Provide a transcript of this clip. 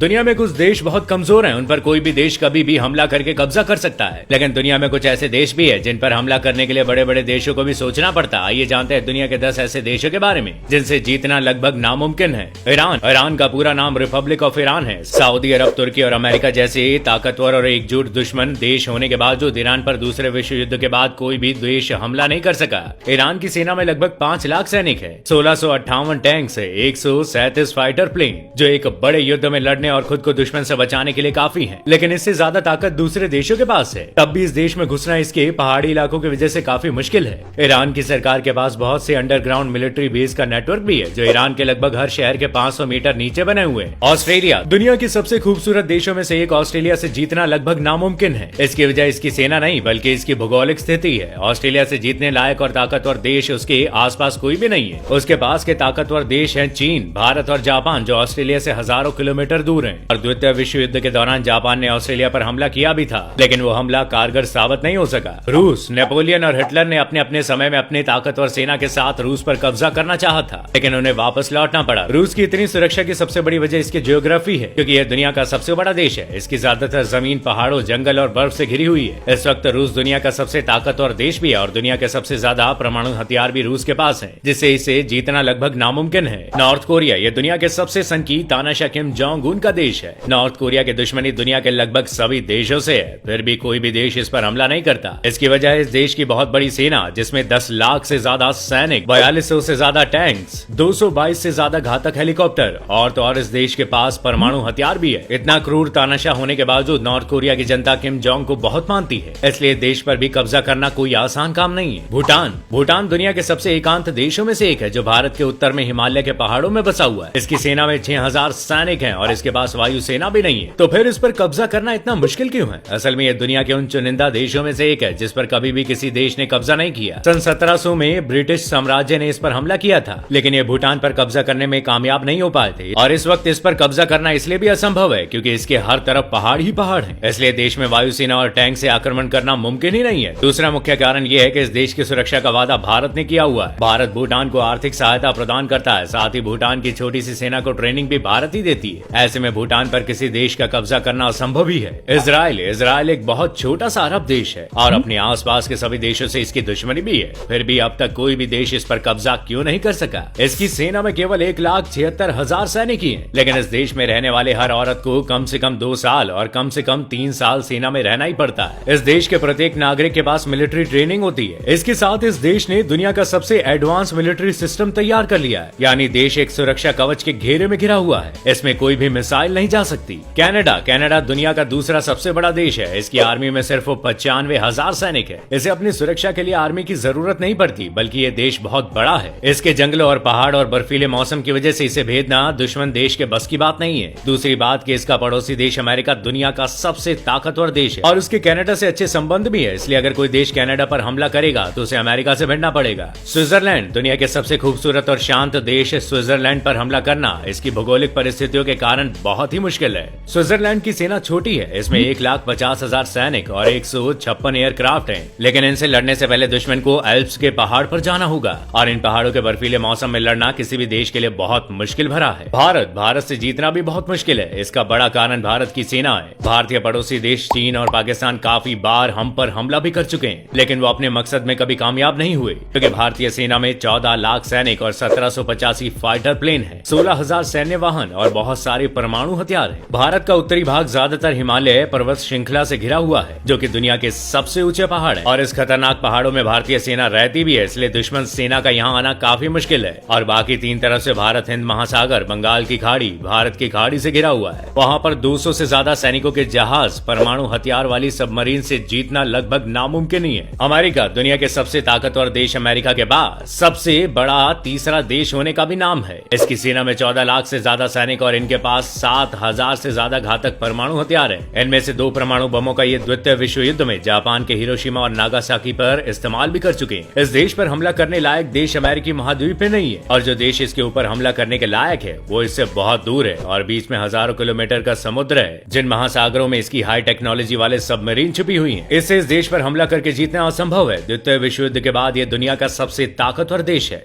दुनिया में कुछ देश बहुत कमजोर हैं, उन पर कोई भी देश कभी भी हमला करके कब्जा कर सकता है। लेकिन दुनिया में कुछ ऐसे देश भी है जिन पर हमला करने के लिए बड़े बड़े देशों को भी सोचना पड़ता है। आइए जानते हैं दुनिया के 10 ऐसे देशों के बारे में जिनसे जीतना लगभग नामुमकिन है। ईरान का पूरा नाम रिपब्लिक ऑफ ईरान है। सऊदी अरब, तुर्की और अमेरिका जैसे ताकतवर और एकजुट दुश्मन देश होने के बावजूद ईरान पर दूसरे विश्व युद्ध के बाद कोई भी देश हमला नहीं कर सका। ईरान की सेना में लगभग 5 लाख सैनिक है, 1658 टैंक्स है, 137 फाइटर प्लेन जो एक बड़े युद्ध में लड़ने और खुद को दुश्मन से बचाने के लिए काफी है। लेकिन इससे ज्यादा ताकत दूसरे देशों के पास है। तब भी इस देश में घुसना इसके पहाड़ी इलाकों की वजह से काफी मुश्किल है। ईरान की सरकार के पास बहुत से अंडरग्राउंड मिलिट्री बेस का नेटवर्क भी है जो ईरान के लगभग हर शहर के 500 मीटर नीचे बने हुए हैं। ऑस्ट्रेलिया दुनिया की सबसे खूबसूरत देशों में से एक। ऑस्ट्रेलिया से जीतना लगभग नामुमकिन है। इसकी वजह इसकी सेना नहीं बल्कि इसकी भौगोलिक स्थिति है। ऑस्ट्रेलिया से जीतने लायक और ताकतवर देश उसके आसपास कोई भी नहीं है। उसके पास के ताकतवर देश हैं चीन, भारत और जापान जो ऑस्ट्रेलिया से हजारों किलोमीटर दूर हैं। और द्वितीय विश्व युद्ध के दौरान जापान ने ऑस्ट्रेलिया पर हमला किया भी था, लेकिन वो हमला कारगर साबित नहीं हो सका। रूस, नेपोलियन और हिटलर ने अपने अपने समय में अपनी ताकतवर सेना के साथ रूस पर कब्जा करना चाहा था, लेकिन उन्हें वापस लौटना पड़ा। रूस की इतनी सुरक्षा की सबसे बड़ी वजह इसकी ज्योग्राफी है, क्योंकि यह दुनिया का सबसे बड़ा देश है। इसकी ज्यादातर जमीन पहाड़ों, जंगल और बर्फ से घिरी हुई है। इस वक्त रूस दुनिया का सबसे ताकतवर देश भी है और दुनिया के सबसे ज्यादा परमाणु हथियार भी रूस के पास है, जिससे इसे जीतना लगभग नामुमकिन है। नॉर्थ कोरिया यह दुनिया के सबसे सनकी तानाशाह किम जोंग उन का देश है। नॉर्थ कोरिया की दुश्मनी दुनिया के लगभग सभी देशों से है, फिर भी कोई भी देश इस पर हमला नहीं करता। इसकी वजह इस देश की बहुत बड़ी सेना जिसमें 10 लाख से ज्यादा सैनिक, 4200 से ज्यादा टैंक्स, 222 से ज्यादा घातक हेलीकॉप्टर और तो और इस देश के पास परमाणु हथियार भी है। इतना क्रूर तानाशाह होने के बावजूद नॉर्थ कोरिया की जनता किम जोंग को बहुत मानती है, इसलिए देश पर भी कब्जा करना कोई आसान काम नहीं है। भूटान दुनिया के सबसे एकांत देशों में से एक है जो भारत के उत्तर में हिमालय के पहाड़ों में बसा हुआ है। इसकी सेना में 6000 सैनिक हैं और इसके पास वायु सेना भी नहीं है। तो फिर इस पर कब्जा करना इतना मुश्किल क्यों है? असल में यह दुनिया के उन चुनिंदा देशों में से एक है जिस पर कभी भी किसी देश ने कब्जा नहीं किया। सन 1700 में ब्रिटिश साम्राज्य ने इस पर हमला किया था, लेकिन ये भूटान पर कब्जा करने में कामयाब नहीं हो पाए थे। और इस वक्त इस पर कब्जा करना इसलिए भी असंभव है क्योंकि इसके हर तरफ पहाड़ ही पहाड़ हैं। इसलिए देश में वायुसेना और टैंक से आक्रमण करना मुमकिन ही नहीं है। दूसरा मुख्य कारण यह है कि इस देश की सुरक्षा का वादा भारत ने किया हुआ है। भारत भूटान को आर्थिक सहायता प्रदान करता है, साथ ही भूटान की छोटी सी सेना को ट्रेनिंग भी भारत ही देती है। ऐसे में भूटान पर किसी देश का कब्जा करना असंभव ही है। इजराइल एक बहुत छोटा सा अरब देश है और अपने आसपास के सभी देशों से इसकी दुश्मनी भी है, फिर भी अब तक कोई भी देश इस पर कब्जा क्यों नहीं कर सका? इसकी सेना में केवल 1,76,000 सैनिक ही हैं, लेकिन इस देश में रहने वाले हर औरत को कम से कम 2 साल और कम से कम 3 साल सेना में रहना ही पड़ता है। इस देश के प्रत्येक नागरिक के पास मिलिट्री ट्रेनिंग होती है। इसके साथ इस देश ने दुनिया का सबसे एडवांस मिलिट्री सिस्टम तैयार कर लिया है, यानी देश एक सुरक्षा कवच के घेरे में घिरा हुआ है। इसमें कोई भी मिसाइल नहीं जा सकती। कनाडा दुनिया का दूसरा सबसे बड़ा देश है। इसकी आर्मी में सिर्फ 95,000 सैनिक है। इसे अपनी सुरक्षा के लिए आर्मी की जरूरत नहीं पड़ती, बल्कि ये देश बहुत बड़ा है। इसके जंगलों और पहाड़ और बर्फीले मौसम की वजह से इसे भेदना दुश्मन देश के बस की बात नहीं है। दूसरी बात कि इसका पड़ोसी देश अमेरिका दुनिया का सबसे ताकतवर देश है और उसके कनाडा से अच्छे संबंध भी है। इसलिए अगर कोई देश कनाडा पर हमला करेगा तो उसे अमेरिका से भिड़ना पड़ेगा। स्विट्जरलैंड दुनिया के सबसे खूबसूरत और शांत देश स्विट्जरलैंड पर हमला करना इसकी भौगोलिक परिस्थितियों के कारण बहुत ही मुश्किल है। स्विट्जरलैंड की सेना छोटी है। इसमें 1,50,000 सैनिक और 156 एयरक्राफ्ट हैं, लेकिन इनसे लड़ने से पहले दुश्मन को एल्प्स के पहाड़ पर जाना होगा और इन पहाड़ों के बर्फीले मौसम में लड़ना किसी भी देश के लिए बहुत मुश्किल भरा है। भारत से जीतना भी बहुत मुश्किल है। इसका बड़ा कारण भारत की सेना है। भारतीय पड़ोसी देश चीन और पाकिस्तान काफी बार हम पर हमला भी कर चुके हैं, लेकिन वो अपने मकसद में कभी कामयाब नहीं हुए, क्योंकि भारतीय सेना में 14 लाख सैनिक और 1785 फाइटर प्लेन है, 16,000 सैन्य वाहन और बहुत सारे परमाणु हथियार है। भारत का उत्तरी भाग ज्यादातर हिमालय पर्वत श्रृंखला से घिरा हुआ है, जो कि दुनिया के सबसे ऊंचे पहाड़ है और इस खतरनाक पहाड़ों में भारतीय सेना रहती भी है, इसलिए दुश्मन सेना का यहाँ आना काफी मुश्किल है। और बाकी 3 तरफ से भारत हिंद महासागर, बंगाल की खाड़ी, भारत की खाड़ी से घिरा हुआ है। वहाँ पर 200 से ज्यादा सैनिकों के जहाज, परमाणु हथियार वाली सबमरीन से जीतना लगभग नामुमकिन ही है। अमेरिका दुनिया के सबसे ताकतवर देश अमेरिका के बाद सबसे बड़ा तीसरा देश होने का भी नाम है। इसकी सेना में 14 लाख से ज्यादा सैनिक और इनके पास 7,000 से ज्यादा घातक परमाणु हथियार है। इनमें से 2 परमाणु बमों का ये द्वितीय विश्व युद्ध में जापान के हिरोशिमा और नागासाकी पर इस्तेमाल भी कर चुके हैं। इस देश पर हमला करने लायक देश अमेरिकी महाद्वीप में नहीं है और जो देश इसके ऊपर हमला करने के लायक है वो इससे बहुत दूर है और बीच में हजारों किलोमीटर का समुद्र है, जिन महासागरों में इसकी हाई टेक्नोलॉजी वाले सबमरीन छुपी हुई हैं। इससे इस देश पर हमला करके जीतना असंभव है। द्वितीय विश्व युद्ध के बाद ये दुनिया का सबसे ताकतवर देश है।